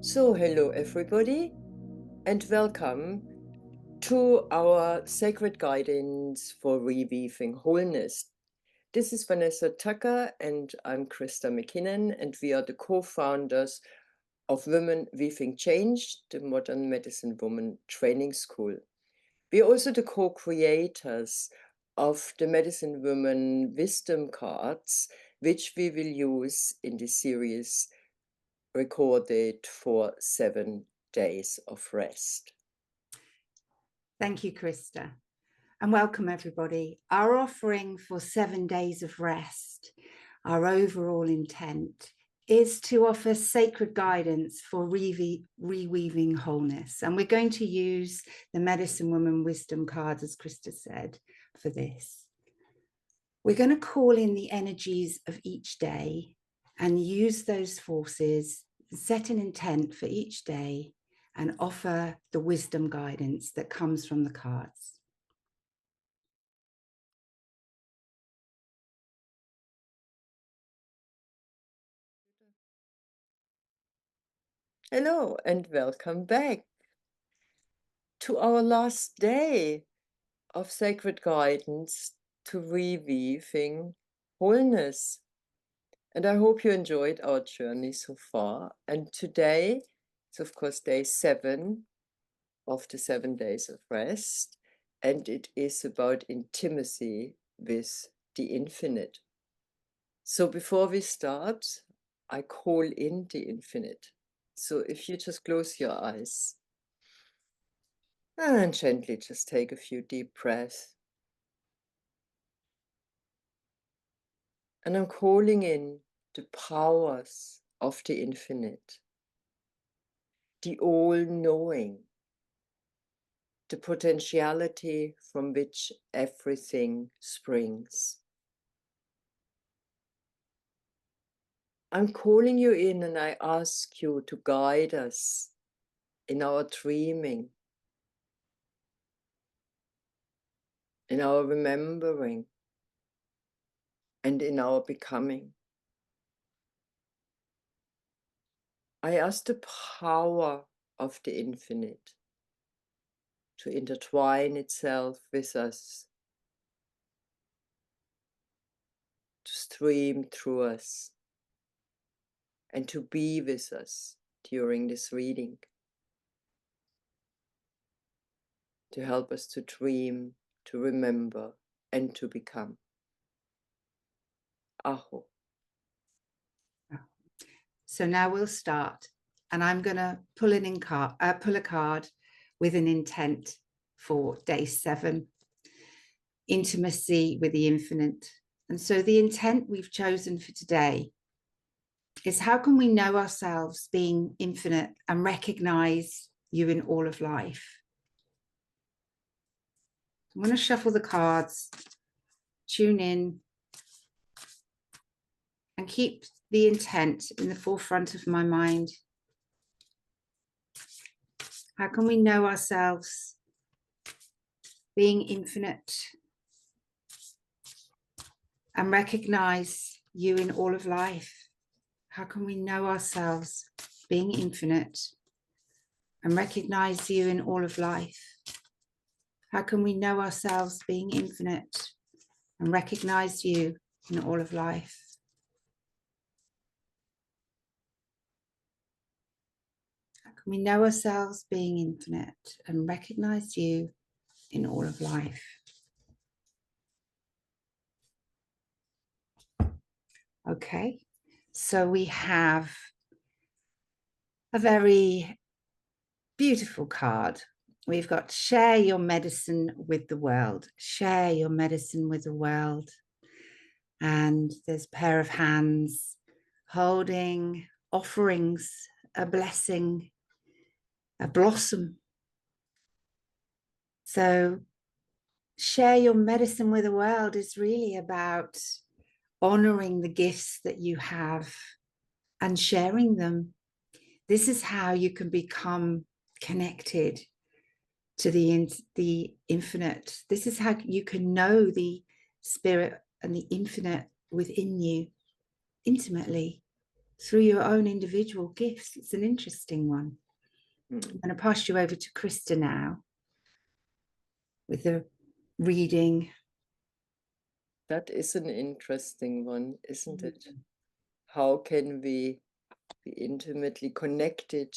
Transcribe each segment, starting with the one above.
So, hello everybody, and welcome to our sacred guidance for reweaving wholeness. This is Vanessa Tucker, and I'm Christa Mackinnon, and we are the co-founders of Women Weaving Change, the Modern Medicine Woman Training School. We are also the co-creators of the Medicine Woman Wisdom Cards, which we will use in this series recorded for 7 days of rest. Thank you, Christa, and welcome everybody. Our offering for 7 days of rest, our overall intent is to offer sacred guidance for reweaving wholeness. And we're going to use the Medicine Woman Wisdom cards, as Christa said, for this. We're going to call in the energies of each day and use those forces, set an intent for each day, and offer the wisdom guidance that comes from the cards. Hello and welcome back to our last day of sacred guidance to reweaving wholeness. And I hope you enjoyed our journey so far. And today is, of course, day 7 of the 7 days of rest. And it is about intimacy with the infinite. So before we start, I call in the infinite. So if you just close your eyes and gently just take a few deep breaths. And I'm calling in the powers of the infinite, the all-knowing, the potentiality from which everything springs. I'm calling you in and I ask you to guide us in our dreaming, in our remembering, and in our becoming. I ask the power of the infinite to intertwine itself with us, to stream through us, and to be with us during this reading, to help us to dream, to remember, and to become. Aho. So now we'll start, and I'm going to pull a card with an intent for day 7, intimacy with the infinite. And so the intent we've chosen for today is, how can we know ourselves being infinite and recognize you in all of life? I'm going to shuffle the cards, tune in, and keep the intent in the forefront of my mind. How can we know ourselves being infinite and recognize you in all of life? How can we know ourselves being infinite and recognize you in all of life? How can we know ourselves being infinite and recognize you in all of life? How can we know ourselves being infinite and recognize you in all of life? Okay, so we have a very beautiful card. We've got share your medicine with the world. Share your medicine with the world. And there's a pair of hands holding offerings, a blessing, a blossom. So share your medicine with the world is really about honoring the gifts that you have and sharing them. This is how you can become connected to the infinite. This is how you can know the spirit and the infinite within you intimately. through your own individual gifts. It's an interesting one. I'm going to pass you over to Christa now with the reading. That is an interesting one, isn't it? How can we be intimately connected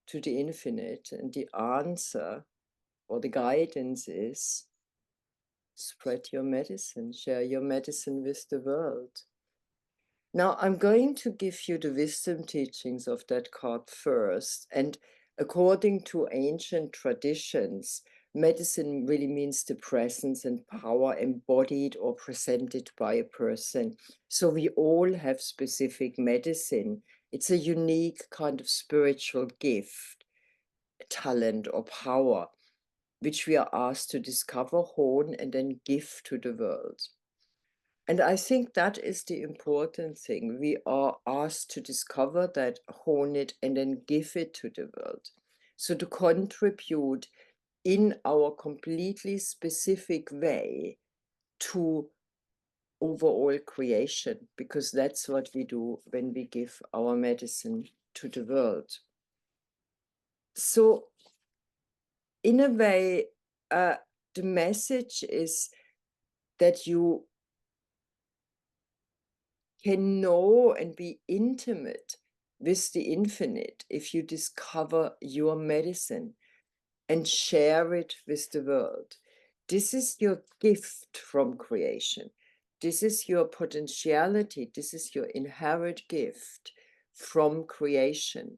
to the infinite? And the answer or the guidance is spread your medicine, share your medicine with the world. Now, I'm going to give you the wisdom teachings of that card first. And according to ancient traditions, medicine really means the presence and power embodied or presented by a person. So we all have specific medicine. It's a unique kind of spiritual gift, talent, or power, which we are asked to discover, hone, and then give to the world. And I think that is the important thing. We are asked to discover that, hone it, and then give it to the world. So to contribute in our completely specific way to overall creation, because that's what we do when we give our medicine to the world. So in a way, the message is that you can know and be intimate with the infinite if you discover your medicine and share it with the world. This is your gift from creation. This is your potentiality. This is your inherent gift from creation,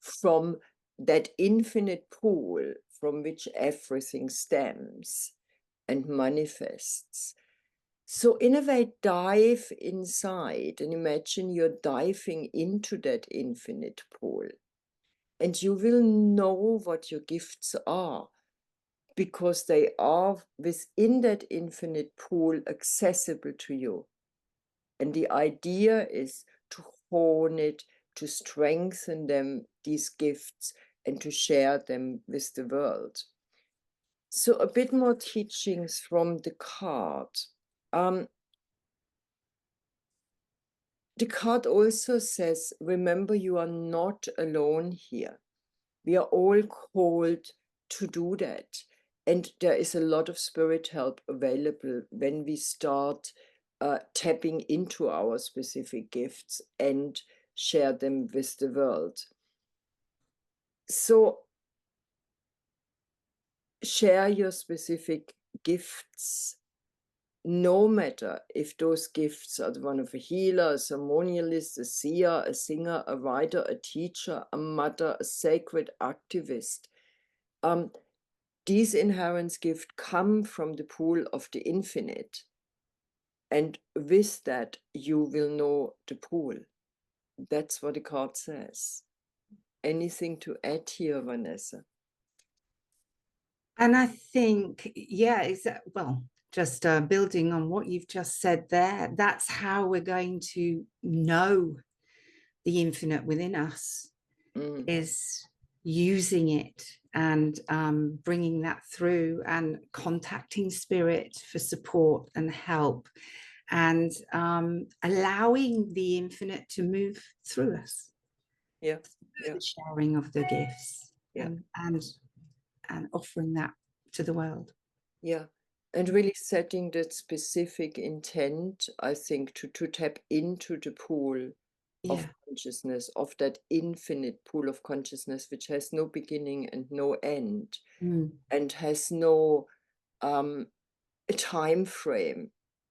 from that infinite pool from which everything stems and manifests. So in a way, dive inside and imagine you're diving into that infinite pool. And you will know what your gifts are, because they are within that infinite pool accessible to you. And the idea is to hone it, to strengthen them, these gifts, and to share them with the world. So a bit more teachings from the card. The card also says, remember, you are not alone here. We are all called to do that. And there is a lot of spirit help available when we start tapping into our specific gifts and share them with the world. So share your specific gifts, no matter if those gifts are the one of a healer, a ceremonialist, a seer, a singer, a writer, a teacher, a mother, a sacred activist. These inherent gifts come from the pool of the infinite. And with that, you will know the pool. That's what the card says. Anything to add here, Vanessa? And I think, yeah, well, just building on what you've just said there, that's how we're going to know the infinite within us, is using it and bringing that through and contacting spirit for support and help, and allowing the infinite to move through us. Yeah, the sharing of the gifts, yeah, and offering that to the world. Yeah. And really setting that specific intent, I think, to tap into the pool of consciousness, of that infinite pool of consciousness, which has no beginning and no end, and has no time frame.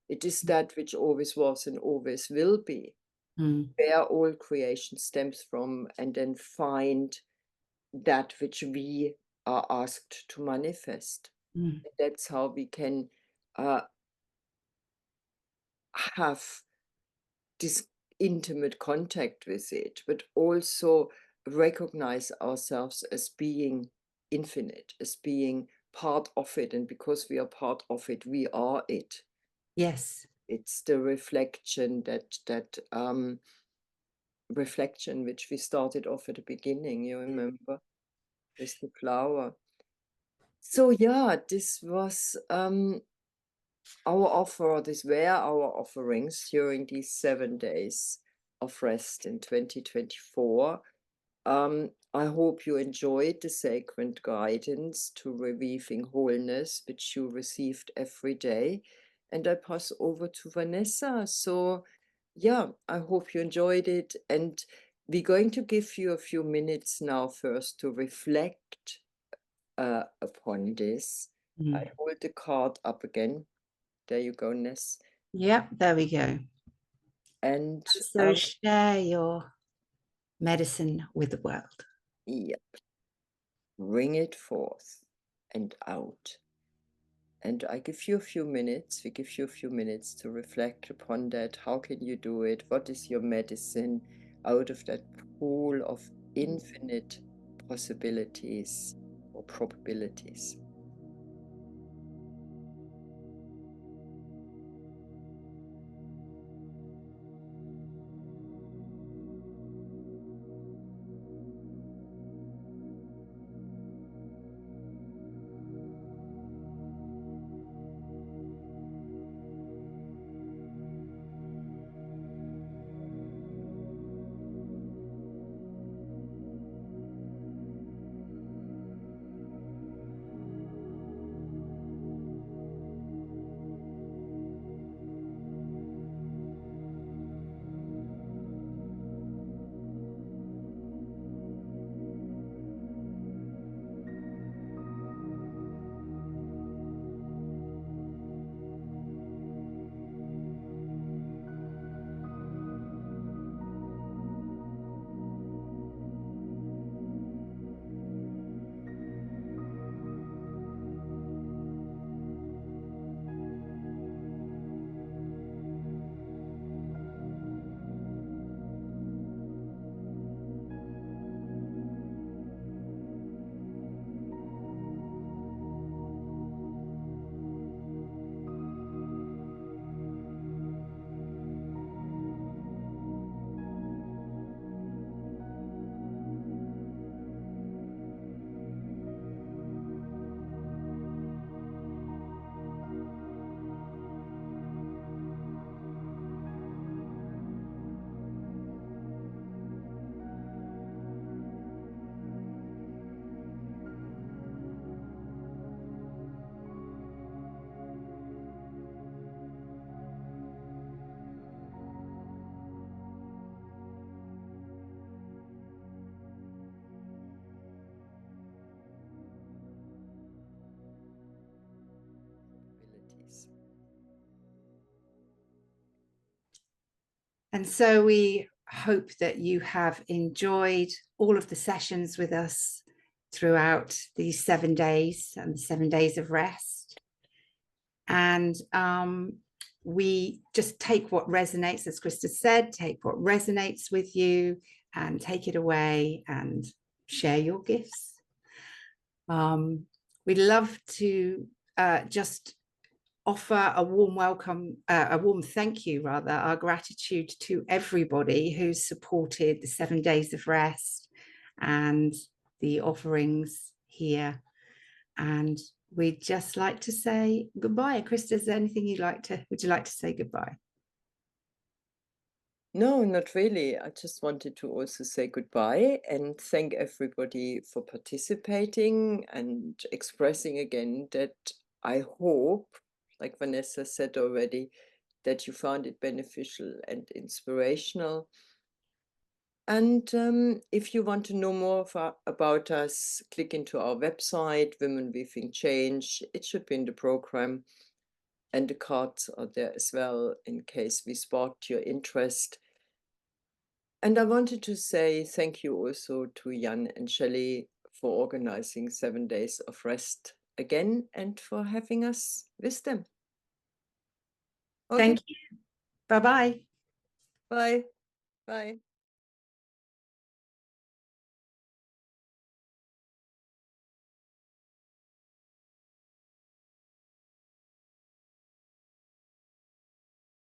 It is that which always was and always will be, where all creation stems from, and then find that which we are asked to manifest. That's how we can have this intimate contact with it, but also recognize ourselves as being infinite, as being part of it. And because we are part of it, we are it. Yes. It's the reflection, that reflection which we started off at the beginning, you remember, with the flower. So yeah, this was our offer, these were our offerings during these 7 days of rest in 2024. I hope you enjoyed the sacred guidance to Reweaving Wholeness, which you received every day. And I pass over to Vanessa. So, yeah, I hope you enjoyed it. And we're going to give you a few minutes now first to reflect upon this. I hold the card up again. There you go, Ness. Yep, there we go. And so share your medicine with the world. Yep. Bring it forth and out. And I give you a few minutes, we give you a few minutes to reflect upon that. How can you do it? What is your medicine out of that pool of infinite possibilities or probabilities? And so we hope that you have enjoyed all of the sessions with us throughout these 7 days and the 7 days of rest. And we just take what resonates, as Christa said, take what resonates with you and take it away and share your gifts. We'd love to just offer a warm welcome, a warm thank you, rather, our gratitude to everybody who's supported the 7 days of rest and the offerings here. And we'd just like to say goodbye. Christa, is there anything would you like to say goodbye? No, not really. I just wanted to also say goodbye and thank everybody for participating and expressing again that I hope, like Vanessa said already, that you found it beneficial and inspirational. And if you want to know more about us, click into our website, Women Weaving Change. It should be in the program. And the cards are there as well in case we sparked your interest. And I wanted to say thank you also to Jan and Shelley for organizing 7 days of rest again and for having us with them. Okay. Thank you. Bye-bye. Bye. Bye.